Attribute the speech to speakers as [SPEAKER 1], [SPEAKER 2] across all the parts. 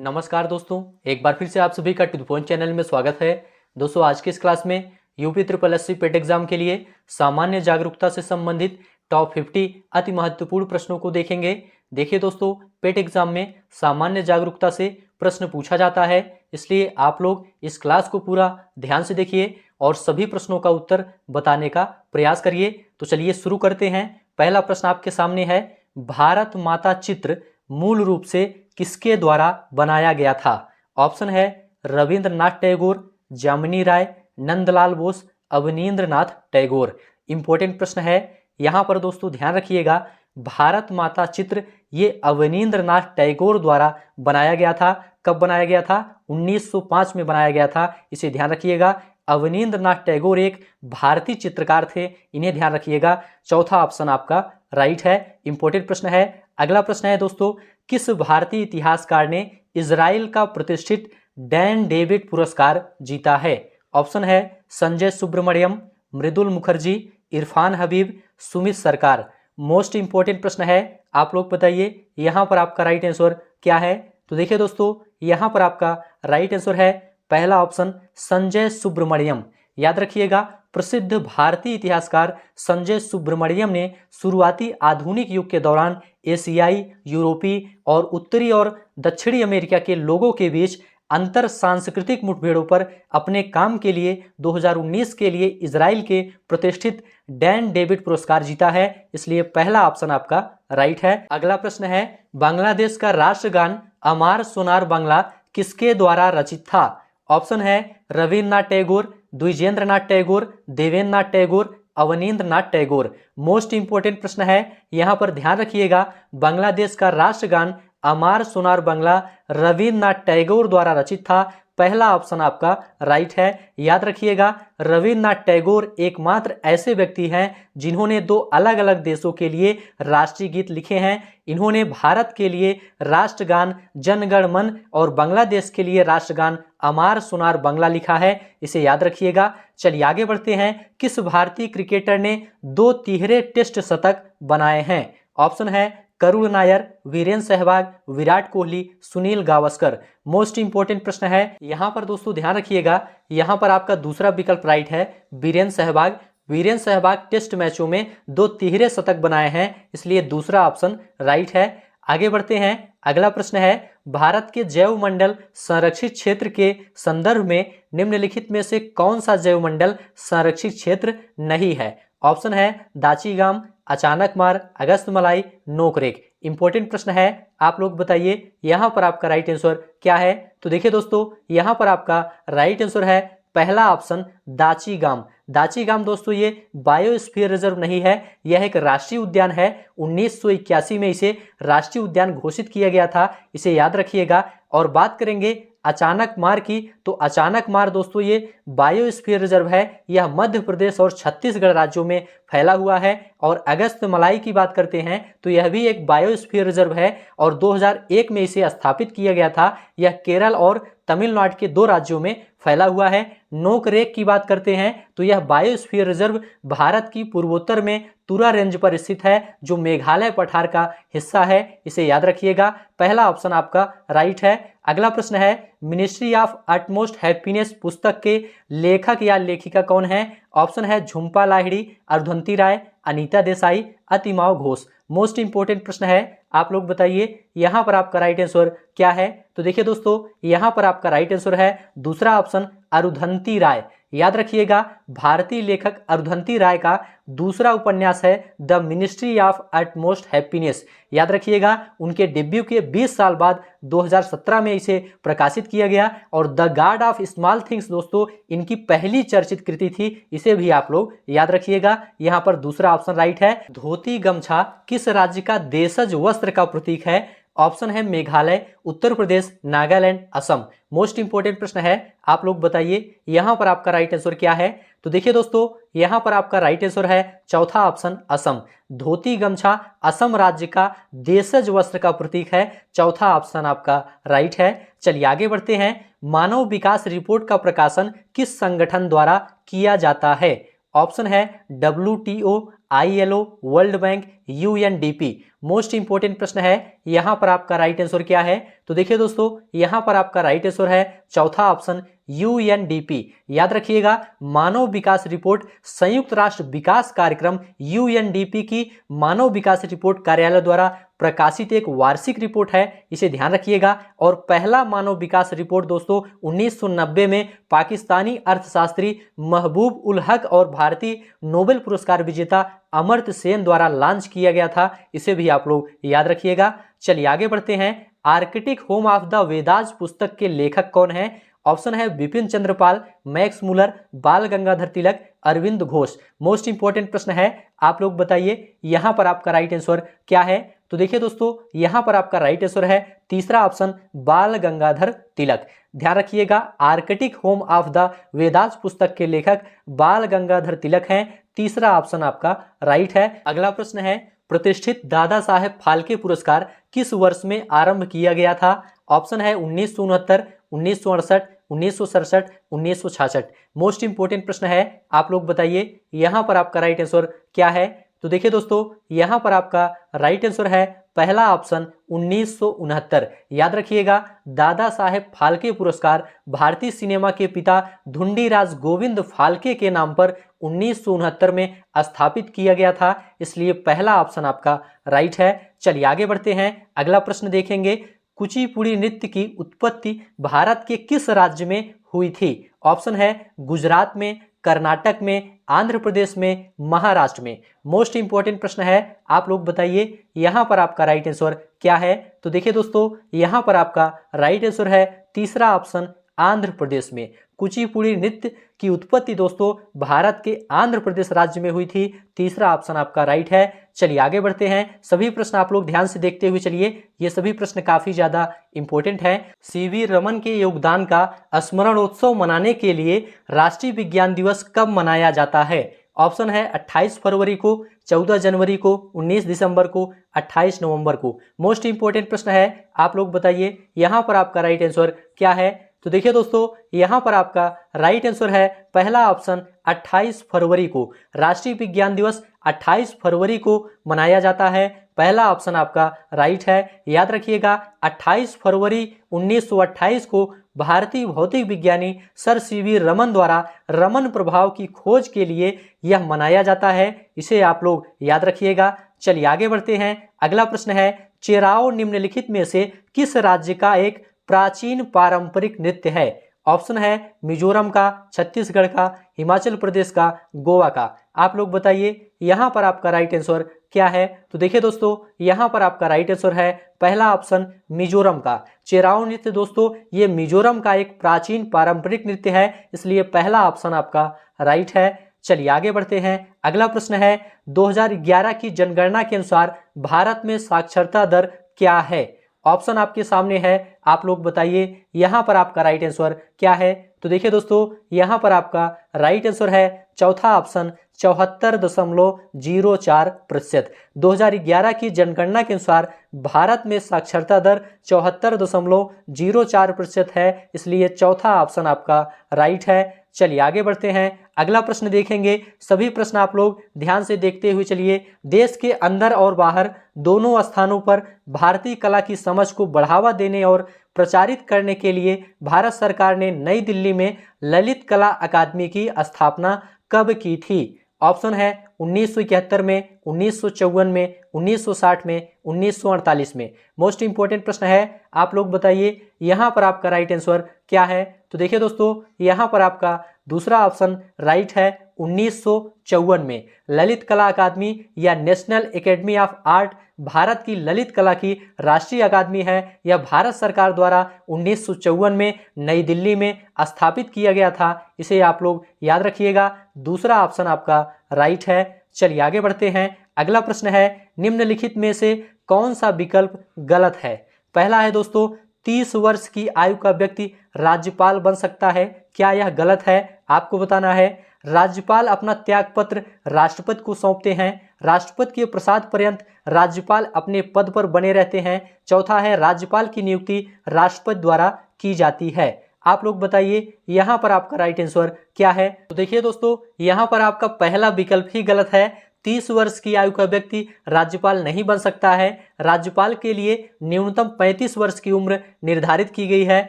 [SPEAKER 1] नमस्कार दोस्तों, एक बार फिर से आप सभी का टू द पॉइंट चैनल में स्वागत है। दोस्तों, आज की इस क्लास में यूपी ट्रिपल एससी पेट एग्जाम के लिए सामान्य जागरूकता से संबंधित टॉप 50 अति महत्वपूर्ण प्रश्नों को देखेंगे। देखिए दोस्तों, पेट एग्जाम में सामान्य जागरूकता से प्रश्न पूछा जाता है, इसलिए आप लोग इस क्लास को पूरा ध्यान से देखिए और सभी प्रश्नों का उत्तर बताने का प्रयास करिए। तो चलिए शुरू करते हैं। पहला प्रश्न आपके सामने है, भारत माता चित्र मूल रूप से किसके द्वारा बनाया गया था? ऑप्शन है रविंद्रनाथ टैगोर, जामिनी राय, नंदलाल बोस, अवनींद्रनाथ टैगोर। इंपॉर्टेंट प्रश्न है, यहाँ पर दोस्तों ध्यान रखिएगा, भारत माता चित्र ये अवनींद्रनाथ टैगोर द्वारा बनाया गया था। कब बनाया गया था? 1905 में बनाया गया था, इसे ध्यान रखिएगा। अवनींद्रनाथ टैगोर एक भारतीय चित्रकार थे, इन्हें ध्यान रखिएगा। चौथा ऑप्शन आपका राइट है। इंपॉर्टेंट प्रश्न है। अगला प्रश्न है दोस्तों, किस भारतीय इतिहासकार ने इजराइल का प्रतिष्ठित डैन डेविड पुरस्कार जीता है? ऑप्शन है संजय सुब्रमण्यम, मृदुल मुखर्जी, इरफान हबीब, सुमित सरकार। मोस्ट इंपॉर्टेंट प्रश्न है, आप लोग बताइए यहाँ पर आपका राइट आंसर क्या है? तो देखिए दोस्तों, यहाँ पर आपका राइट आंसर है पहला ऑप्शन संजय सुब्रमण्यम। याद रखिएगा, प्रसिद्ध भारतीय इतिहासकार संजय सुब्रमण्यम ने शुरुआती आधुनिक युग के दौरान एशियाई, यूरोपीय और उत्तरी और दक्षिणी अमेरिका के लोगों के बीच अंतर सांस्कृतिक मुठभेड़ों पर अपने काम के लिए 2019 के लिए इजराइल के प्रतिष्ठित डैन डेविड पुरस्कार जीता है, इसलिए पहला ऑप्शन आपका राइट है। अगला प्रश्न है, बांग्लादेश का राष्ट्रगान अमार सोनार बांग्ला किसके द्वारा रचित था? ऑप्शन है रविन्द्रनाथ टैगोर, द्विजेंद्रनाथ टैगोर, देवेंद्रनाथ टैगोर, अवनींद्रनाथ टैगोर। मोस्ट इंपोर्टेंट प्रश्न है, यहां पर ध्यान रखिएगा, बांग्लादेश का राष्ट्रगान अमार सोनार बांग्ला रविन्द्रनाथ टैगोर द्वारा रचित था। पहला ऑप्शन आपका राइट है। याद रखिएगा, रविन्द्रनाथ टैगोर एकमात्र ऐसे व्यक्ति हैं जिन्होंने दो अलग अलग देशों के लिए राष्ट्रीय गीत लिखे हैं। इन्होंने भारत के लिए राष्ट्रगान जन गण मन और बांग्लादेश के लिए राष्ट्रगान अमार सोनार बांग्ला लिखा है, इसे याद रखिएगा। चलिए आगे बढ़ते हैं। किस भारतीय क्रिकेटर ने 2 तिहरे टेस्ट शतक बनाए हैं? ऑप्शन है करुण नायर, वीरेंद्र सहवाग, विराट कोहली, सुनील गावस्कर। मोस्ट इंपोर्टेंट प्रश्न है, यहां पर दोस्तों ध्यान रखिएगा, यहां पर आपका दूसरा विकल्प राइट है, वीरेंद्र सहवाग। वीरेंद्र सहवाग टेस्ट मैचों में 2 तिहरे शतक बनाए हैं, इसलिए दूसरा ऑप्शन राइट है। आगे बढ़ते हैं। अगला प्रश्न है, भारत के जैव मंडल संरक्षित क्षेत्र के संदर्भ में निम्नलिखित में से कौन सा जैव मंडल संरक्षित क्षेत्र नहीं है? ऑप्शन है दाचीगाम, अचानकमार, अगस्तमलाई, नोकरेक। इंपॉर्टेंट प्रश्न है, आप लोग बताइए यहाँ पर आपका राइट आंसर क्या है? तो देखिए दोस्तों, यहाँ पर आपका राइट आंसर है पहला ऑप्शन दाचीगाम। दाचीगाम दोस्तों ये बायोस्फीयर रिजर्व नहीं है, यह एक राष्ट्रीय उद्यान है। 1981 में इसे राष्ट्रीय उद्यान घोषित किया गया था, इसे याद रखिएगा। और बात करेंगे अचानकमार की, तो अचानकमार दोस्तों ये बायोस्फीयर रिजर्व है, यह मध्य प्रदेश और छत्तीसगढ़ राज्यों में फैला हुआ है। और अगस्तमलाई की बात करते हैं तो यह भी एक बायोस्फीयर रिजर्व है और 2001 में इसे स्थापित किया गया था। यह केरल और तमिलनाडु के 2 राज्यों में फैला हुआ है। नोकरेक की बात करते हैं तो यह बायोस्फीयर रिजर्व भारत की पूर्वोत्तर में तुरा रेंज पर स्थित है, जो मेघालय पठार का हिस्सा है, इसे याद रखिएगा। पहला ऑप्शन आपका राइट है। अगला प्रश्न है, मिनिस्ट्री ऑफ अटमोस्ट हैप्पीनेस पुस्तक के लेखक या लेखिका कौन है? ऑप्शन है झुम्पा लाहिड़ी, अरुंधति राय, अनीता देसाई, अतिमाव घोष। मोस्ट इंपोर्टेंट प्रश्न है, आप लोग बताइए यहाँ पर आपका राइट आंसर क्या है? तो देखिए दोस्तों, यहाँ पर आपका राइट आंसर है दूसरा ऑप्शन अरुंधति राय। याद रखिएगा, भारतीय लेखक अरुंधति राय का दूसरा उपन्यास है the ministry of utmost happiness. याद रखिएगा, उनके डेब्यू के 20 साल बाद 2017 में इसे प्रकाशित किया गया। और the God of small things दोस्तों इनकी पहली चर्चित कृति थी, इसे भी आप लोग याद रखिएगा। यहाँ पर दूसरा ऑप्शन राइट है। धोती गमछा किस राज्य का देशज वस्त्र का प्रतीक है? ऑप्शन है मेघालय, उत्तर प्रदेश, नागालैंड, असम। मोस्ट इंपोर्टेंट प्रश्न है, आप लोग बताइए यहाँ पर आपका राइट आंसर क्या है? तो देखिए दोस्तों, यहाँ पर आपका राइट आंसर है चौथा ऑप्शन असम। धोती गमछा असम राज्य का देशज वस्त्र का प्रतीक है, चौथा ऑप्शन आपका राइट है। चलिए आगे बढ़ते हैं। मानव विकास रिपोर्ट का प्रकाशन किस संगठन द्वारा किया जाता है? ऑप्शन है WTO, ILO, world bank, UNDP। Most important प्रश्न है, यहां पर आपका राइट आंसर क्या है? तो देखिए दोस्तों, यहां पर आपका राइट आंसर है चौथा ऑप्शन UNDP। याद रखिएगा, मानव विकास रिपोर्ट संयुक्त राष्ट्र विकास कार्यक्रम UNDP की मानव विकास रिपोर्ट कार्यालय द्वारा प्रकाशित एक वार्षिक रिपोर्ट है, इसे ध्यान रखिएगा। और पहला मानव विकास रिपोर्ट दोस्तों 1990 में पाकिस्तानी अर्थशास्त्री महबूब उल हक और भारतीय नोबेल पुरस्कार विजेता अमर्त्य सेन द्वारा लॉन्च किया गया था, इसे भी आप लोग याद रखिएगा। चलिए आगे बढ़ते हैं। Arctic home of the Vedas पुस्तक के लेखक कौन है? ऑप्शन है बिपिन चंद्रपाल, मैक्स मुलर, बाल गंगाधर तिलक, अरविंद घोष। मोस्ट इंपोर्टेंट प्रश्न है, आप लोग बताइए यहां पर आपका राइट आंसर क्या है? तो देखिए दोस्तों, यहां पर आपका राइट आंसर है तीसरा ऑप्शन बाल गंगाधर तिलक। ध्यान रखिएगा, Arctic home of the Vedas पुस्तक के लेखक बाल गंगाधर तिलक हैं। तीसरा ऑप्शन आपका राइट है। अगला प्रश्न है, प्रतिष्ठित दादा साहेब फाल्के पुरस्कार किस वर्ष में आरंभ किया गया था? ऑप्शन है 1969, 1968, 1967, 1966। मोस्ट इंपोर्टेंट प्रश्न है, आप लोग बताइए यहां पर आपका राइट आंसर क्या है? तो देखिए दोस्तों, यहां पर आपका राइट आंसर है पहला ऑप्शन 1969। याद रखिएगा, दादा साहेब फाल्के पुरस्कार भारतीय सिनेमा के पिता धुंडीराज गोविंद फाल्के के नाम पर 1969 में स्थापित किया गया था, इसलिए पहला ऑप्शन आपका राइट है। चलिए आगे बढ़ते हैं, अगला प्रश्न देखेंगे। कुचिपुड़ी नृत्य की उत्पत्ति भारत के किस राज्य में हुई थी? ऑप्शन है गुजरात में, कर्नाटक में, आंध्र प्रदेश में, महाराष्ट्र में। मोस्ट इंपोर्टेंट प्रश्न है, आप लोग बताइए यहां पर आपका राइट आंसर क्या है? तो देखिए दोस्तों, यहां पर आपका राइट आंसर है तीसरा ऑप्शन आंध्र प्रदेश में। कुचिपुड़ी नृत्य की उत्पत्ति दोस्तों भारत के आंध्र प्रदेश राज्य में हुई थी। तीसरा ऑप्शन आपका राइट है। चलिए आगे बढ़ते हैं। सभी प्रश्न आप लोग ध्यान से देखते हुए चलिए, ये सभी प्रश्न काफी ज्यादा इंपॉर्टेंट हैं। सीवी रमन के योगदान का स्मरणोत्सव मनाने के लिए राष्ट्रीय विज्ञान दिवस कब मनाया जाता है? ऑप्शन है 28 फरवरी को, 14 जनवरी को, 19 दिसंबर को, 28 नवंबर को। मोस्ट इंपोर्टेंट प्रश्न है, आप लोग बताइए यहां पर आपका राइट आंसर क्या है? तो देखिए दोस्तों, यहां पर आपका राइट आंसर है पहला ऑप्शन 28 फरवरी को। राष्ट्रीय विज्ञान दिवस 28 फरवरी को मनाया जाता है, पहला ऑप्शन आपका राइट है। याद रखिएगा, 28 फरवरी 1928 को भारतीय भौतिक विज्ञानी सर सीवी रमन द्वारा रमन प्रभाव की खोज के लिए यह मनाया जाता है, इसे आप लोग याद रखिएगा। चलिए आगे बढ़ते हैं। अगला प्रश्न है, चेराओ निम्नलिखित में से किस राज्य का एक प्राचीन पारंपरिक नृत्य है? ऑप्शन है मिजोरम का, छत्तीसगढ़ का, हिमाचल प्रदेश का, गोवा का। आप लोग बताइए यहां पर आपका राइट आंसर क्या है? तो देखिए दोस्तों, यहां पर आपका राइट आंसर है पहला ऑप्शन मिजोरम का। चेराओ नृत्य दोस्तों ये मिजोरम का एक प्राचीन पारंपरिक नृत्य है, इसलिए पहला ऑप्शन आपका राइट है। चलिए आगे बढ़ते हैं। अगला प्रश्न है, 2011 की जनगणना के अनुसार भारत में साक्षरता दर क्या है? ऑप्शन आपके सामने है, आप लोग बताइए यहां पर आपका राइट आंसर क्या है? तो देखिए दोस्तों, यहां पर आपका राइट आंसर है चौथा ऑप्शन 74.04%। 2011 की जनगणना के अनुसार भारत में साक्षरता दर 74.04% है, इसलिए चौथा ऑप्शन आपका राइट है। चलिए आगे बढ़ते हैं। अगला प्रश्न देखेंगे। सभी प्रश्न आप लोग ध्यान से देखते हुए चलिए। देश के अंदर और बाहर दोनों स्थानों पर भारतीय कला की समझ को बढ़ावा देने और प्रचारित करने के लिए भारत सरकार ने नई दिल्ली में ललित कला अकादमी की स्थापना कब की थी? ऑप्शन है 1971 में, 1954 में, 1960 में, 1948 में। मोस्ट इंपोर्टेंट प्रश्न है, आप लोग बताइए यहां पर आपका राइट आंसर क्या है? तो देखिए दोस्तों, यहां पर आपका दूसरा ऑप्शन राइट है 1954 में। ललित कला अकादमी या national academy of art Bharat की ललित कला की राष्ट्रीय अकादमी है। यह भारत सरकार द्वारा 1954 में नई दिल्ली में स्थापित किया गया था, इसे आप लोग याद रखिएगा। दूसरा ऑप्शन आपका राइट है। चलिए आगे बढ़ते हैं। अगला प्रश्न है, निम्नलिखित में से कौन सा विकल्प गलत है? पहला है दोस्तों 30 वर्ष की आयु का व्यक्ति राज्यपाल बन सकता है। क्या यह गलत है? आपको बताना है। राज्यपाल अपना त्यागपत्र राष्ट्रपति को सौंपते हैं। राष्ट्रपति के प्रसाद पर्यंत राज्यपाल अपने पद पर बने रहते हैं। चौथा है, राज्यपाल की नियुक्ति राष्ट्रपति द्वारा की जाती है। आप लोग बताइए यहां पर आपका राइट आंसर क्या है? तो देखिए दोस्तों, यहां पर आपका पहला विकल्प ही गलत है। 30 वर्ष की आयु का व्यक्ति राज्यपाल नहीं बन सकता है। राज्यपाल के लिए न्यूनतम 35 वर्ष की उम्र निर्धारित की गई है,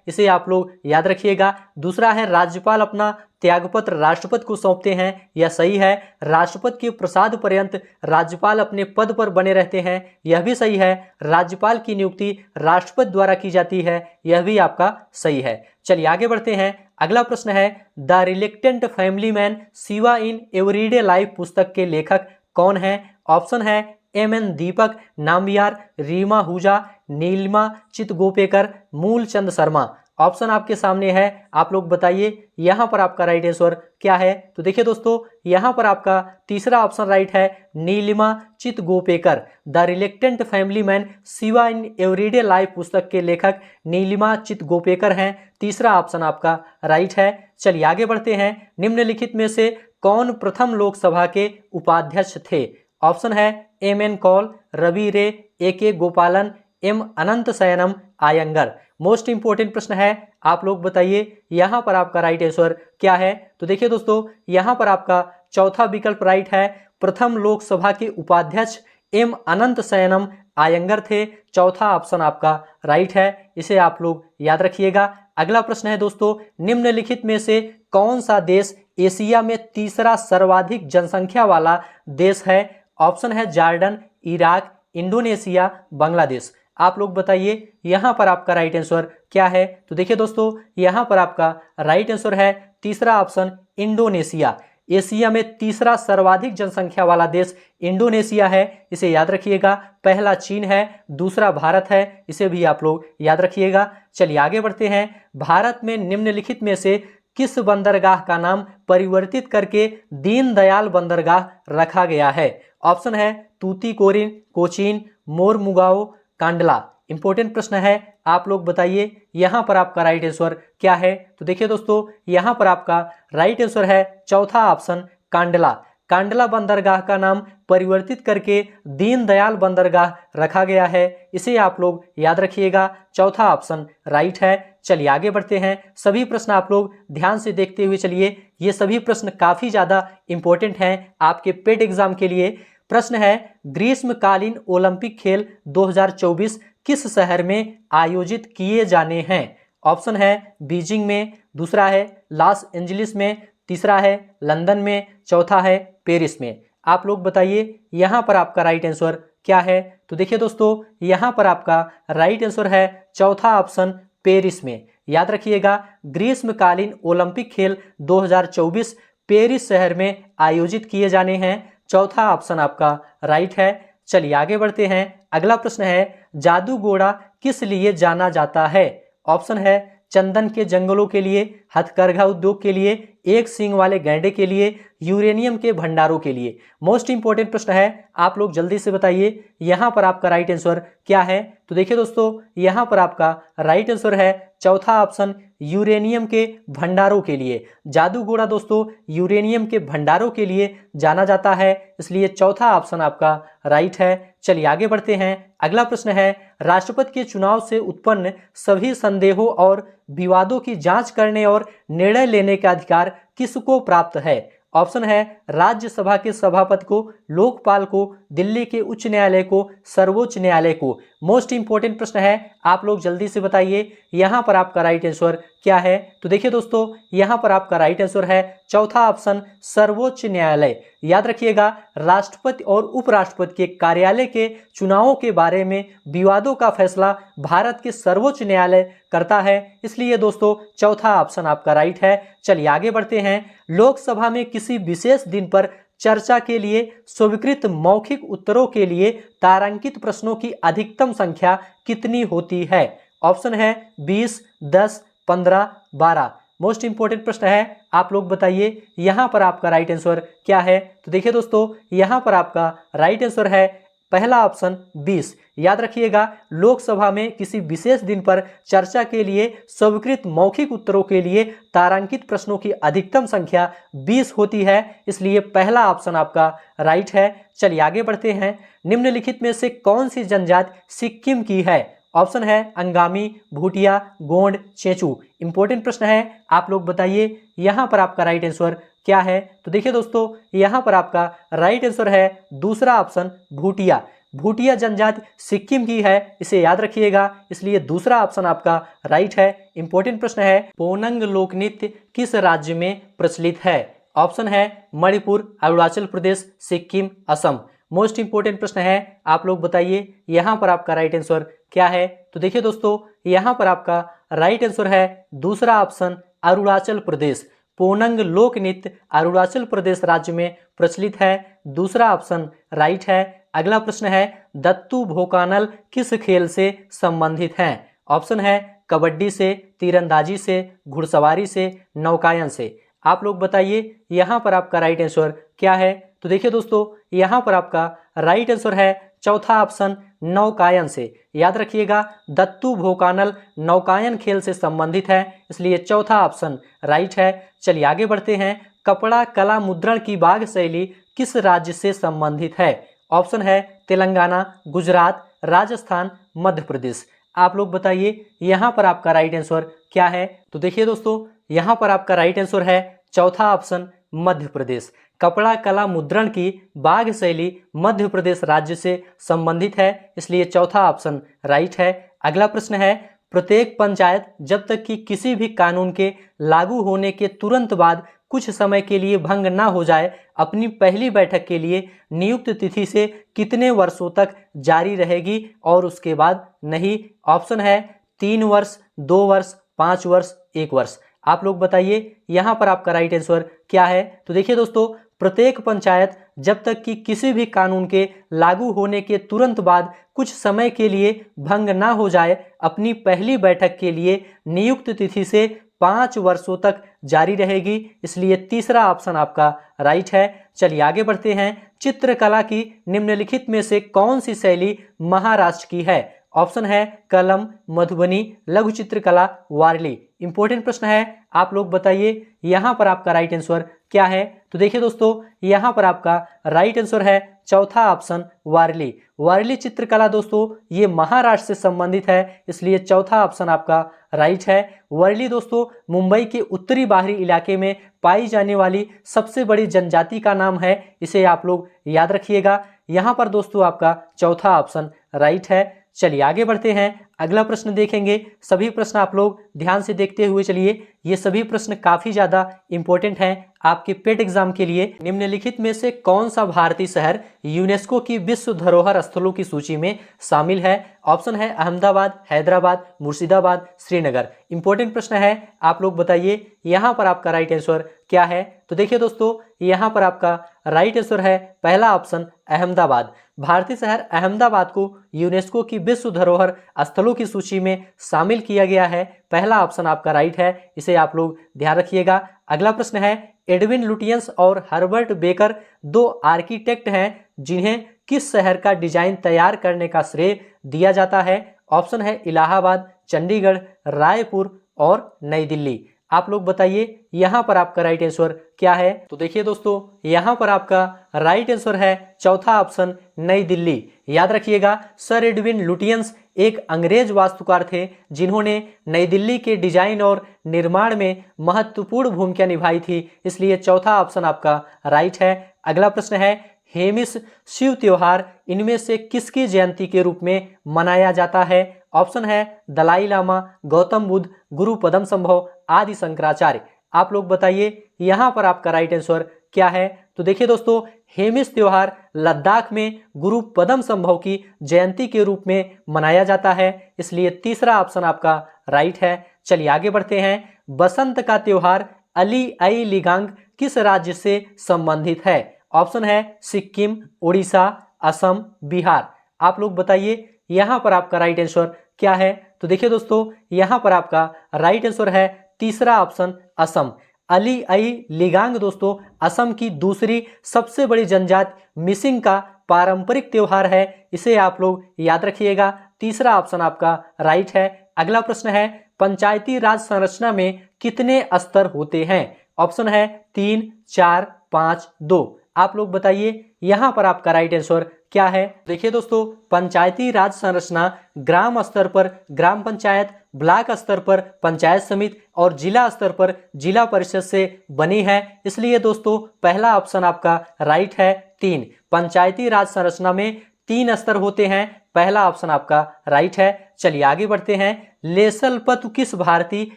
[SPEAKER 1] इसे आप लोग याद रखिएगा। दूसरा है राज्यपाल अपना त्यागपत्र राष्ट्रपति को सौंपते हैं, यह सही है। राष्ट्रपति के प्रसाद पर्यंत राज्यपाल अपने पद पर बने रहते हैं, यह भी सही है। राज्यपाल की नियुक्ति राष्ट्रपति द्वारा की जाती है, यह भी आपका सही है। चलिए आगे बढ़ते हैं। अगला प्रश्न है the reluctant family man Shiva in everyday life पुस्तक के लेखक कौन है? ऑप्शन है एम.एन. दीपक, नाम्बियार, रीमा हुजा, नीलिमा चितगोपेकर, मूलचंद शर्मा। ऑप्शन आपके सामने है, आप लोग बताइए यहाँ पर आपका राइट आंसर क्या है। तो देखिए दोस्तों, यहाँ पर आपका तीसरा ऑप्शन राइट है, Nilima Chitgopekar. The reluctant family man Shiva in everyday life पुस्तक के लेखक नीलिमा चितगोपेकर हैं। तीसरा ऑप्शन आपका राइट है। चलिए आगे बढ़ते हैं। निम्नलिखित में से कौन प्रथम लोकसभा के उपाध्यक्ष थे? ऑप्शन है एम.एन. कौल, रवि रे, ए.के. गोपालन, एम. अनंत शयनम आयंगर। मोस्ट इंपोर्टेंट प्रश्न है, आप लोग बताइए यहाँ पर आपका राइट आंसर क्या है। तो देखिए दोस्तों, यहाँ पर आपका चौथा विकल्प राइट है। प्रथम लोकसभा के उपाध्यक्ष एम. अनंत शयनम आयंगर थे। चौथा ऑप्शन आपका राइट है, इसे आप लोग याद रखिएगा। अगला प्रश्न है दोस्तों, निम्नलिखित में से कौन सा देश एशिया में तीसरा सर्वाधिक जनसंख्या वाला देश है? ऑप्शन है जॉर्डन, इराक, इंडोनेशिया, बांग्लादेश। आप लोग बताइए यहाँ पर आपका राइट आंसर क्या है। तो देखिए दोस्तों, यहाँ पर आपका राइट आंसर है तीसरा ऑप्शन इंडोनेशिया। एशिया में तीसरा सर्वाधिक जनसंख्या वाला देश इंडोनेशिया है, इसे याद रखिएगा। पहला चीन है, दूसरा भारत है, इसे भी आप लोग याद रखिएगा। चलिए आगे बढ़ते हैं। भारत में निम्नलिखित में से किस बंदरगाह का नाम परिवर्तित करके दीनदयाल बंदरगाह रखा गया है? ऑप्शन है तूतीकोरिन, कोचीन, मोरमुगाओ, कांडला। इंपॉर्टेंट प्रश्न है, आप लोग बताइए यहाँ पर आपका राइट आंसर क्या है। तो देखिए दोस्तों, यहाँ पर आपका राइट आंसर है चौथा ऑप्शन कांडला। कांडला बंदरगाह का नाम परिवर्तित करके दीनदयाल बंदरगाह रखा गया है, इसे आप लोग याद रखिएगा। चौथा ऑप्शन राइट है। चलिए आगे बढ़ते हैं। सभी प्रश्न आप लोग ध्यान से देखते हुए चलिए, ये सभी प्रश्न काफी ज्यादा इंपॉर्टेंट हैं आपके पेड एग्जाम के लिए। प्रश्न है, ग्रीष्मकालीन ओलंपिक खेल 2024 किस शहर में आयोजित किए जाने हैं? ऑप्शन है बीजिंग में, दूसरा है लॉस एंजलिस में, तीसरा है लंदन में, चौथा है पेरिस में। आप लोग बताइए यहाँ पर आपका राइट आंसर क्या है। तो देखिए दोस्तों, यहाँ पर आपका राइट आंसर है चौथा ऑप्शन पेरिस में। याद रखिएगा, ग्रीष्मकालीन ओलंपिक खेल 2024 पेरिस शहर में आयोजित किए जाने हैं। चौथा ऑप्शन आपका राइट है। चलिए आगे बढ़ते हैं। अगला प्रश्न है, जादूगोड़ा किस लिए जाना जाता है? ऑप्शन है चंदन के जंगलों के लिए, हथकरघा उद्योग के लिए, एक सींग वाले गैंडे के लिए, यूरेनियम के भंडारों के लिए। मोस्ट इंपोर्टेंट प्रश्न है, आप लोग जल्दी से बताइए यहाँ पर आपका राइट आंसर क्या है। तो देखिए दोस्तों, यहाँ पर आपका राइट आंसर है चौथा ऑप्शन यूरेनियम के भंडारों के लिए। जादूगोड़ा दोस्तों यूरेनियम के भंडारों के लिए जाना जाता है, इसलिए चौथा ऑप्शन आपका राइट है। चलिए आगे बढ़ते हैं। अगला प्रश्न है, राष्ट्रपति के चुनाव से उत्पन्न सभी संदेहों और विवादों की जांच करने और निर्णय लेने का अधिकार किसको प्राप्त है? ऑप्शन है राज्यसभा के सभापति को, लोकपाल को, दिल्ली के उच्च न्यायालय को, सर्वोच्च न्यायालय को। मोस्ट इंपोर्टेंट प्रश्न है, आप लोग जल्दी से बताइए यहाँ पर आपका राइट आंसर क्या है। तो देखिए दोस्तों, यहाँ पर आपका राइट आंसर है चौथा ऑप्शन सर्वोच्च न्यायालय। याद रखिएगा, राष्ट्रपति और उपराष्ट्रपति के कार्यालय के चुनावों के बारे में विवादों का फैसला भारत के सर्वोच्च न्यायालय करता है, इसलिए दोस्तों चौथा ऑप्शन आपका राइट है। चलिए आगे बढ़ते हैं। लोकसभा में किसी विशेष दिन पर चर्चा के लिए स्वीकृत मौखिक उत्तरों के लिए तारांकित प्रश्नों की अधिकतम संख्या कितनी होती है? ऑप्शन है 20, 10, 15, 12। मोस्ट इंपोर्टेंट प्रश्न है, आप लोग बताइए यहाँ पर आपका राइट आंसर क्या है। तो देखिए दोस्तों, यहाँ पर आपका राइट आंसर है पहला ऑप्शन 20। याद रखिएगा, लोकसभा में किसी विशेष दिन पर चर्चा के लिए स्वीकृत मौखिक उत्तरों के लिए तारांकित प्रश्नों की अधिकतम संख्या 20 होती है, इसलिए पहला ऑप्शन आपका राइट है। चलिए आगे बढ़ते हैं। निम्नलिखित में से कौन सी जनजाति सिक्किम की है? ऑप्शन है अंगामी, भूटिया, गोंड, चेंचू। इंपॉर्टेंट प्रश्न है, आप लोग बताइए यहाँ पर आपका राइट आंसर क्या है। तो देखिए दोस्तों, यहाँ पर आपका राइट आंसर है दूसरा ऑप्शन भूटिया। भूटिया जनजाति सिक्किम की है, इसे याद रखिएगा, इसलिए दूसरा ऑप्शन आपका राइट है। इंपॉर्टेंट प्रश्न है, पोनंग लोक नृत्य किस राज्य में प्रचलित है। ऑप्शन है मणिपुर, अरुणाचल प्रदेश, सिक्किम, असम। मोस्ट इंपोर्टेंट प्रश्न है, आप लोग बताइए यहाँ पर आपका राइट आंसर क्या है। तो देखिए दोस्तों, यहाँ पर आपका राइट आंसर है दूसरा ऑप्शन अरुणाचल प्रदेश। पोनंग लोक नृत्य अरुणाचल प्रदेश राज्य में प्रचलित है, दूसरा ऑप्शन राइट है। अगला प्रश्न है, दत्तू भोकानल किस खेल से संबंधित हैं। ऑप्शन है कबड्डी से, तीरंदाजी से, घुड़सवारी से, नौकायन से। आप लोग बताइए यहाँ पर आपका राइट आंसर क्या है। तो देखिए दोस्तों, यहाँ पर आपका राइट आंसर है चौथा ऑप्शन नौकायन से। याद रखिएगा, दत्तू भोकानल नौकायन खेल से संबंधित है, इसलिए चौथा ऑप्शन राइट है। चलिए आगे बढ़ते हैं, कपड़ा कला मुद्रण की बाघ शैली किस राज्य से संबंधित है। ऑप्शन है तेलंगाना, गुजरात, राजस्थान, मध्य प्रदेश। आप लोग बताइए यहाँ पर आपका राइट आंसर क्या है। तो देखिए दोस्तों, यहाँ पर आपका राइट आंसर है चौथा ऑप्शन मध्य प्रदेश। कपड़ा कला मुद्रण की बाघ शैली मध्य प्रदेश राज्य से संबंधित है, इसलिए चौथा ऑप्शन राइट है। अगला प्रश्न है, प्रत्येक पंचायत जब तक कि किसी भी कानून के लागू होने के तुरंत बाद कुछ समय के लिए भंग न हो जाए, अपनी पहली बैठक के लिए नियुक्त तिथि से कितने वर्षों तक जारी रहेगी और उसके बाद नहीं। ऑप्शन है 3 वर्ष, 2 वर्ष, 5 वर्ष, 1 वर्ष। आप लोग बताइए यहाँ पर आपका राइट आंसर क्या है। तो देखिए दोस्तों, प्रत्येक पंचायत जब तक कि किसी भी कानून के लागू होने के तुरंत बाद कुछ समय के लिए भंग ना हो जाए, अपनी पहली बैठक के लिए नियुक्त तिथि से 5 वर्षों तक जारी रहेगी, इसलिए तीसरा ऑप्शन आपका राइट है। चलिए आगे बढ़ते हैं, चित्रकला की निम्नलिखित में से कौन सी शैली महाराष्ट्र की है। ऑप्शन है कलम, मधुबनी, लघु चित्रकला, वारली। इंपॉर्टेंट प्रश्न है, आप लोग बताइए यहाँ पर आपका राइट आंसर क्या है। तो देखिए दोस्तों, यहाँ पर आपका राइट आंसर है चौथा ऑप्शन वारली। वारली चित्रकला दोस्तों ये महाराष्ट्र से संबंधित है, इसलिए चौथा ऑप्शन आपका राइट है। वारली दोस्तों मुंबई के उत्तरी बाहरी इलाके में पाई जाने वाली सबसे बड़ी जनजाति का नाम है, इसे आप लोग याद रखिएगा। यहाँ पर दोस्तों आपका चौथा ऑप्शन राइट है। चलिए आगे बढ़ते हैं, अगला प्रश्न देखेंगे। सभी प्रश्न आप लोग ध्यान से देखते हुए चलिए, ये सभी प्रश्न काफी ज्यादा इंपॉर्टेंट हैं आपके पेट एग्जाम के लिए। निम्नलिखित में से कौन सा भारतीय शहर यूनेस्को की विश्व धरोहर स्थलों की सूची में शामिल है। ऑप्शन है अहमदाबाद, हैदराबाद, मुर्शिदाबाद, श्रीनगर। इंपॉर्टेंट प्रश्न है, आप लोग बताइए यहाँ पर आपका राइट आंसर क्या है। तो देखिए दोस्तों, यहाँ पर आपका राइट आंसर है पहला ऑप्शन अहमदाबाद। भारतीय शहर अहमदाबाद को यूनेस्को की विश्व धरोहर स्थलों की सूची में शामिल किया गया है, पहला ऑप्शन आपका राइट है, इसे आप लोग ध्यान रखिएगा। अगला प्रश्न है, एडविन लुटियंस और हर्बर्ट बेकर 2 आर्किटेक्ट हैं जिन्हें किस शहर का डिजाइन तैयार करने का श्रेय दिया जाता है। ऑप्शन है इलाहाबाद, चंडीगढ़, रायपुर और नई दिल्ली। आप लोग बताइए यहाँ पर आपका राइट आंसर क्या है। तो देखिए दोस्तों, यहाँ पर आपका राइट आंसर है चौथा ऑप्शन नई दिल्ली। याद रखिएगा, सर एडविन लुटियंस एक अंग्रेज वास्तुकार थे जिन्होंने नई दिल्ली के डिजाइन और निर्माण में महत्वपूर्ण भूमिका निभाई थी, इसलिए चौथा ऑप्शन आपका राइट है। अगला प्रश्न है, हेमिस शिव त्योहार इनमें से किसकी जयंती के रूप में मनाया जाता है। ऑप्शन है दलाई लामा, गौतम बुद्ध, गुरु पद्म संभव, आदि शंकराचार्य। आप लोग बताइए यहाँ पर आपका राइट आंसर क्या है। तो देखिए दोस्तों, हेमिस त्योहार लद्दाख में गुरु पद्म संभव की जयंती के रूप में मनाया जाता है, इसलिए तीसरा ऑप्शन आपका राइट है। चलिए आगे बढ़ते हैं, बसंत का त्योहार अली आई लिगांग किस राज्य से संबंधित है। ऑप्शन है सिक्किम, उड़ीसा, असम, बिहार। आप लोग बताइए यहाँ पर आपका राइट आंसर क्या है। तो देखिए दोस्तों, यहाँ पर आपका राइट आंसर है तीसरा ऑप्शन असम। अली आई लिगांग दोस्तों असम की दूसरी सबसे बड़ी जनजाति मिसिंग का पारंपरिक त्योहार है, इसे आप लोग याद रखिएगा। तीसरा ऑप्शन आपका राइट है। अगला प्रश्न है, पंचायती राज संरचना में कितने स्तर होते हैं। ऑप्शन है 3, 4, 5, 2। आप लोग बताइए यहाँ पर आपका राइट आंसर क्या है? देखिए दोस्तों, पंचायती राज संरचना ग्राम स्तर पर ग्राम पंचायत, ब्लॉक स्तर पर पंचायत समिति और जिला स्तर पर जिला परिषद से बनी है। इसलिए दोस्तों पहला ऑप्शन आपका राइट है 3। पंचायती राज संरचना में 3 स्तर होते हैं, पहला ऑप्शन आपका राइट है। चलिए आगे बढ़ते हैं। लेसलपतु किस भारतीय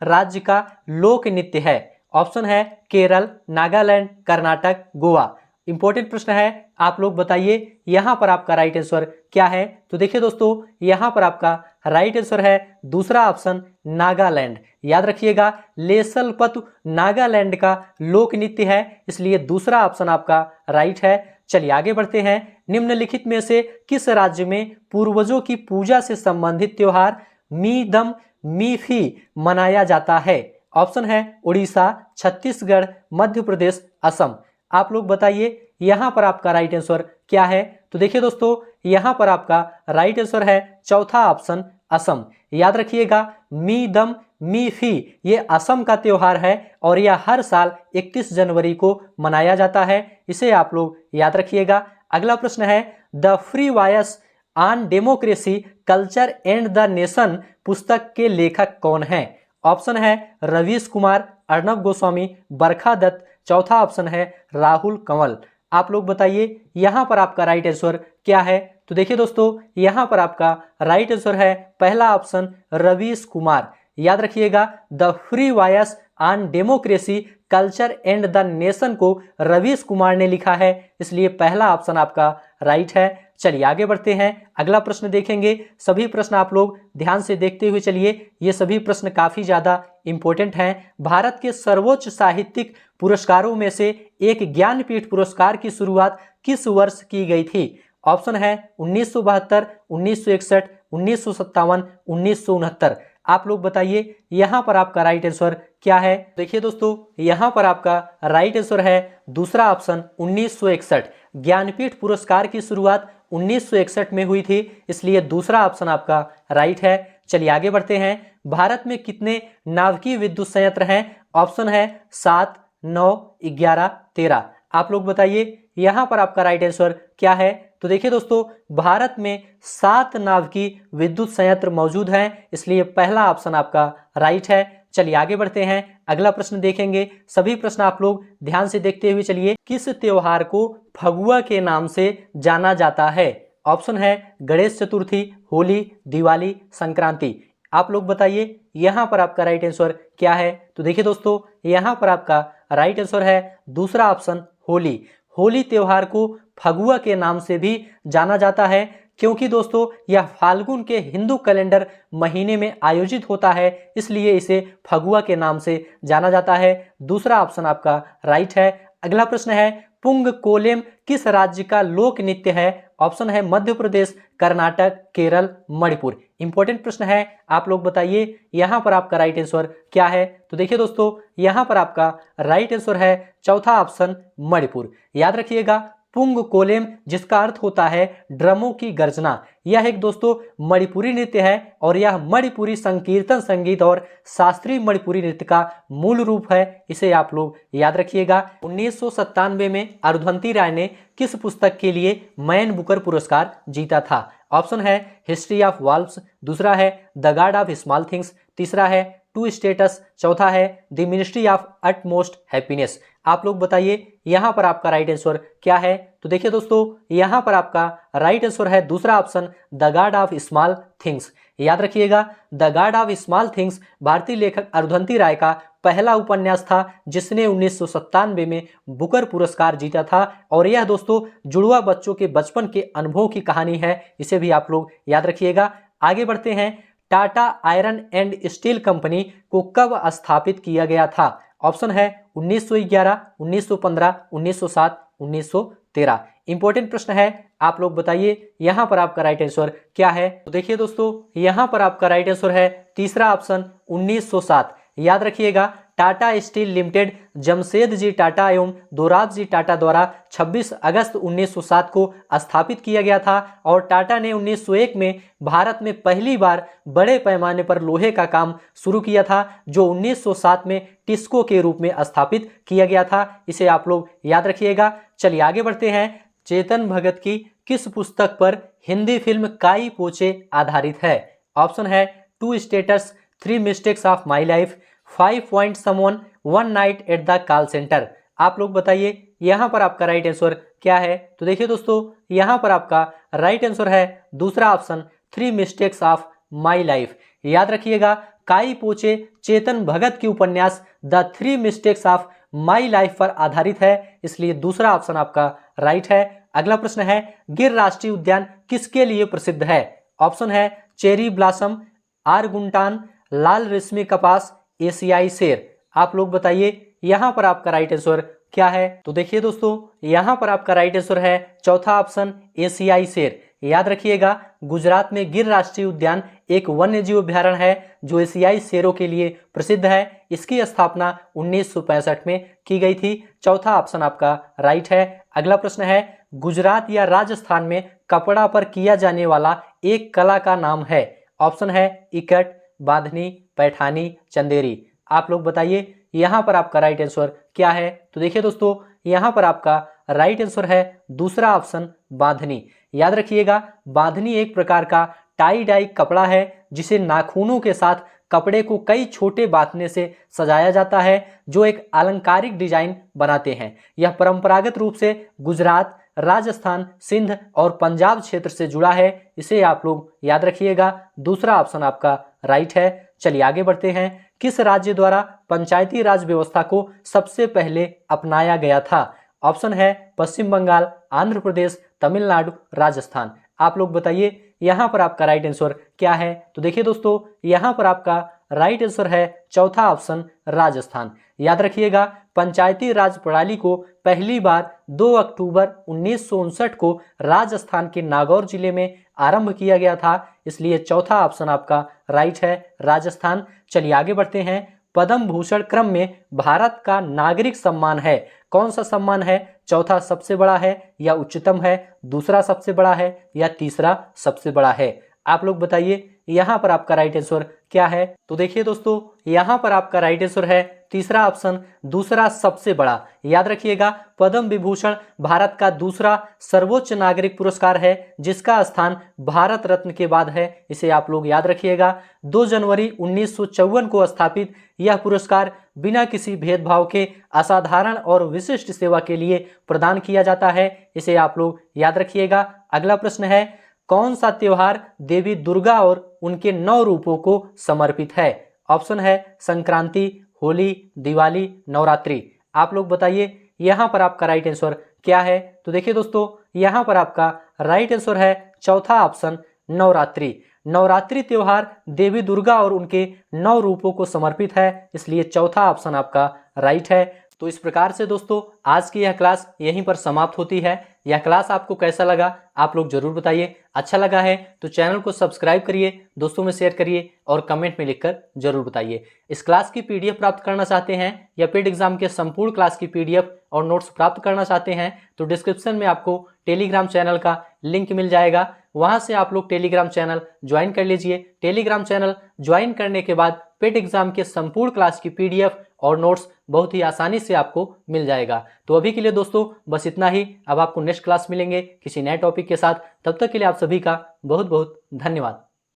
[SPEAKER 1] राज्य का लोक नृत्य है? ऑप्शन है केरल, नागालैंड, कर्नाटक, गोवा। इंपॉर्टेंट प्रश्न है, आप लोग बताइए यहां पर आपका राइट आंसर क्या है? तो देखिए दोस्तों, यहां पर आपका राइट आंसर है दूसरा ऑप्शन नागालैंड। याद रखिएगा, लेसलपतु नागालैंड का लोक नृत्य है, इसलिए दूसरा ऑप्शन आपका राइट है। चलिए आगे बढ़ते हैं। निम्नलिखित में से किस राज्य में पूर्वजों की पूजा से संबंधित त्योहार मीदम मीफी मनाया जाता है? ऑप्शन है उड़ीसा, छत्तीसगढ़, मध्य प्रदेश, असम। आप लोग बताइए यहां पर आपका राइट आंसर क्या है? तो देखिए दोस्तों, यहां पर आपका राइट आंसर है चौथा ऑप्शन असम। याद रखिएगा, मीदम मीफी ये असम का त्योहार है और यह हर साल 31 जनवरी को मनाया जाता है, इसे आप लोग याद रखिएगा। अगला प्रश्न है, the free voice on democracy culture and the nation पुस्तक के लेखक कौन हैं? ऑप्शन है रवीश कुमार, अर्णब गोस्वामी, बरखा दत्त, चौथा ऑप्शन है राहुल कंवल। आप लोग बताइए यहां पर आपका राइट आंसर क्या है? तो देखिए दोस्तों, यहां पर आपका राइट आंसर है पहला ऑप्शन रवीश कुमार। याद रखिएगा, the free voice on democracy culture and the nation को रवीश कुमार ने लिखा है, इसलिए पहला ऑप्शन आपका राइट है। चलिए आगे बढ़ते हैं, अगला प्रश्न देखेंगे। सभी प्रश्न आप लोग ध्यान से देखते हुए चलिए, ये सभी प्रश्न काफी ज्यादा इंपॉर्टेंट हैं। भारत के सर्वोच्च साहित्यिक पुरस्कारों में से एक ज्ञानपीठ पुरस्कार की शुरुआत किस वर्ष की गई थी? ऑप्शन है 1972, 1961, 1957, 1969। आप लोग बताइए यहां पर आपका राइट आंसर क्या है? देखिए दोस्तों, यहां पर आपका राइट आंसर है दूसरा ऑप्शन 1961। ज्ञानपीठ पुरस्कार की शुरुआत 1961 में हुई थी, इसलिए दूसरा ऑप्शन आपका राइट है। चलिए आगे बढ़ते हैं। भारत में कितने नाभिकीय विद्युत संयंत्र हैं? ऑप्शन है 7, 9, 11, 13। आप लोग बताइए यहां पर आपका राइट आंसर क्या है? तो देखिए दोस्तों, भारत में 7 नाभिकीय विद्युत संयंत्र मौजूद हैं, इसलिए पहला ऑप्शन आपका राइट है। चलिए आगे बढ़ते हैं, अगला प्रश्न देखेंगे। सभी प्रश्न आप लोग ध्यान से देखते हुए चलिए। किस त्योहार को फगुआ के नाम से जाना जाता है? ऑप्शन है गणेश चतुर्थी, होली, दिवाली, संक्रांति। आप लोग बताइए यहां पर आपका राइट आंसर क्या है? तो देखिए दोस्तों, यहां पर आपका राइट आंसर है दूसरा ऑप्शन होली। होली त्योहार को फगुआ के नाम से भी जाना जाता है, क्योंकि दोस्तों यह फाल्गुन के हिंदू कैलेंडर महीने में आयोजित होता है, इसलिए इसे फगुआ के नाम से जाना जाता है। दूसरा ऑप्शन आपका राइट है। अगला प्रश्न है, पुंग कोलेम किस राज्य का लोक नृत्य है? ऑप्शन है मध्य प्रदेश, कर्नाटक, केरल, मणिपुर। इंपॉर्टेंट प्रश्न है, आप लोग बताइए यहां पर आपका राइट आंसर क्या है? तो देखिए दोस्तों, यहां पर आपका राइट आंसर है चौथा ऑप्शन मणिपुर। याद रखिएगा, पुंग कोलेम जिसका अर्थ होता है ड्रमों की गर्जना, यह एक दोस्तों मणिपुरी नृत्य है और यह मणिपुरी संकीर्तन संगीत और शास्त्रीय मणिपुरी नृत्य का मूल रूप है, इसे आप लोग याद रखिएगा। 1997 में अरुंधति राय ने किस पुस्तक के लिए मैन बुकर पुरस्कार जीता था? ऑप्शन है हिस्ट्री ऑफ वॉल्व्स, दूसरा है the God of small things, तीसरा है टू स्टेटस, चौथा है the ministry of utmost happiness. आप लोग बताइए यहां पर आपका राइट आंसर क्या है? तो देखिए दोस्तों, यहां पर आपका राइट आंसर है दूसरा option the God of small things. याद रखिएगा, the God of small things भारतीय लेखक अरुंधति राय का पहला उपन्यास था, जिसने 1997 में बुकर पुरस्कार जीता था और यह दोस्तों जुड़वा बच्चों के बचपन के अनुभव की कहानी है, इसे भी आप लोग याद रखिएगा। आगे बढ़ते हैं, Tata iron and steel company को कब स्थापित किया गया था? ऑप्शन है 1911, 1915, 1907, 1913। इंपॉर्टेंट प्रश्न है, आप लोग बताइए यहां पर आपका राइट आंसर क्या है? तो देखिए दोस्तों, यहां पर आपका राइट आंसर है तीसरा ऑप्शन 1907। याद रखिएगा, टाटा स्टील लिमिटेड जमशेदजी टाटा एवं दोराबजी टाटा द्वारा 26 अगस्त 1907 को स्थापित किया गया था और टाटा ने 1901 में भारत में पहली बार बड़े पैमाने पर लोहे का काम शुरू किया था, जो 1907 में टिस्को के रूप में स्थापित किया गया था, इसे आप लोग याद रखिएगा। चलिए आगे बढ़ते हैं। चेतन भगत की किस पुस्तक पर हिंदी फिल्म काई पोचे आधारित है? ऑप्शन है two states, three mistakes of my life, 5 point someone, one night at the call centre. आप लोग बताइए यहाँ पर आपका राइट आंसर क्या है? तो देखिए दोस्तों, यहाँ पर आपका राइट आंसर है दूसरा option, three mistakes of my life. याद रखिएगा, काई पोचे चेतन भगत की उपन्यास the three mistakes of my life पर आधारित है, इसलिए दूसरा ऑप्शन आपका राइट है। अगला प्रश्न है, गिर राष्ट्रीय उद्यान किसके लिए प्रसिद्ध है? ऑप्शन है चेरी ब्लॉसम, आरगुंटान, लाल रेशमी कपास, एशियाई शेर। आप लोग बताइए यहाँ पर आपका राइट आंसर क्या है? तो देखिए दोस्तों, यहाँ पर आपका राइट आंसर है चौथा ऑप्शन, एशियाई शेर। याद रखिएगा, गुजरात में गिर राष्ट्रीय उद्यान एक वन्य जीव अभ्यारण्य है जो एशियाई शेरों के लिए प्रसिद्ध है। इसकी स्थापना 1965 में की गई थी। चौथा ऑप्शन आपका राइट है। अगला प्रश्न है, गुजरात या राजस्थान में कपड़ा पर किया जाने वाला एक कला का नाम है? ऑप्शन है इकट, बांधनी, पैठानी, चंदेरी। आप लोग बताइए यहाँ पर आपका राइट आंसर क्या है? तो देखिए दोस्तों, यहाँ पर आपका राइट आंसर है दूसरा ऑप्शन, बांधनी। याद रखिएगा, बांधनी एक प्रकार का टाई डाई कपड़ा है जिसे नाखूनों के साथ कपड़े को कई छोटे बांधने से सजाया जाता है, जो एक अलंकारिक डिजाइन बनाते हैं। यह परंपरागत रूप से गुजरात, राजस्थान, सिंध और पंजाब क्षेत्र से जुड़ा है। इसे आप लोग याद रखिएगा, दूसरा ऑप्शन आपका राइट है। चलिए आगे बढ़ते हैं। किस राज्य द्वारा पंचायती राज व्यवस्था को सबसे पहले अपनाया गया था? ऑप्शन है पश्चिम बंगाल, आंध्र प्रदेश, तमिलनाडु, राजस्थान। आप लोग बताइए यहाँ पर आपका राइट आंसर क्या है? तो देखिए दोस्तों, यहाँ पर आपका राइट आंसर है चौथा ऑप्शन, राजस्थान। याद रखिएगा, पंचायती राज प्रणाली को पहली बार 2 अक्टूबर 1959 को राजस्थान के नागौर जिले में आरंभ किया गया था, इसलिए चौथा ऑप्शन आपका राइट है, राजस्थान। चलिए आगे बढ़ते हैं। पद्म भूषण क्रम में भारत का नागरिक सम्मान है, कौन सा सम्मान है? चौथा सबसे बड़ा है या उच्चतम है, दूसरा सबसे बड़ा है या तीसरा सबसे बड़ा है? आप लोग बताइए यहाँ पर आपका राइट आंसर क्या है? तो देखिए दोस्तों, यहाँ पर आपका राइट आंसर है तीसरा ऑप्शन, दूसरा सबसे बड़ा। याद रखिएगा, पद्म विभूषण भारत का दूसरा सर्वोच्च नागरिक पुरस्कार है जिसका स्थान भारत रत्न के बाद है। इसे आप लोग याद रखिएगा। 2 जनवरी 1954 को स्थापित यह पुरस्कार बिना किसी भेदभाव के असाधारण और विशिष्ट सेवा के लिए प्रदान किया जाता है। इसे आप लोग याद रखिएगा। अगला प्रश्न है, कौन सा त्योहार देवी दुर्गा और उनके 9 रूपों को समर्पित है? ऑप्शन है संक्रांति, होली, दिवाली, नवरात्रि। आप लोग बताइए यहाँ पर आपका राइट आंसर क्या है? तो देखिए दोस्तों, यहाँ पर आपका राइट आंसर है चौथा ऑप्शन, नवरात्रि। नवरात्रि त्योहार देवी दुर्गा और उनके 9 रूपों को समर्पित है, इसलिए चौथा ऑप्शन आपका राइट है। तो इस प्रकार से दोस्तों, आज की यह क्लास यहीं पर समाप्त होती है। यह क्लास आपको कैसा लगा आप लोग जरूर बताइए। अच्छा लगा है तो चैनल को सब्सक्राइब करिए, दोस्तों में शेयर करिए और कमेंट में लिखकर जरूर बताइए। इस क्लास की पीडीएफ प्राप्त करना चाहते हैं या पेड एग्जाम के संपूर्ण क्लास की पीडीएफ और नोट्स प्राप्त करना चाहते हैं तो डिस्क्रिप्शन में आपको टेलीग्राम चैनल का लिंक मिल जाएगा, वहां से आप लोग टेलीग्राम चैनल ज्वाइन कर लीजिए। टेलीग्राम चैनल ज्वाइन करने के बाद पेड एग्जाम के संपूर्ण क्लास की पीडीएफ और नोट्स बहुत ही आसानी से आपको मिल जाएगा। तो अभी के लिए दोस्तों बस इतना ही। अब आपको नेक्स्ट क्लास मिलेंगे किसी नए टॉपिक के साथ। तब तक के लिए आप सभी का बहुत बहुत धन्यवाद।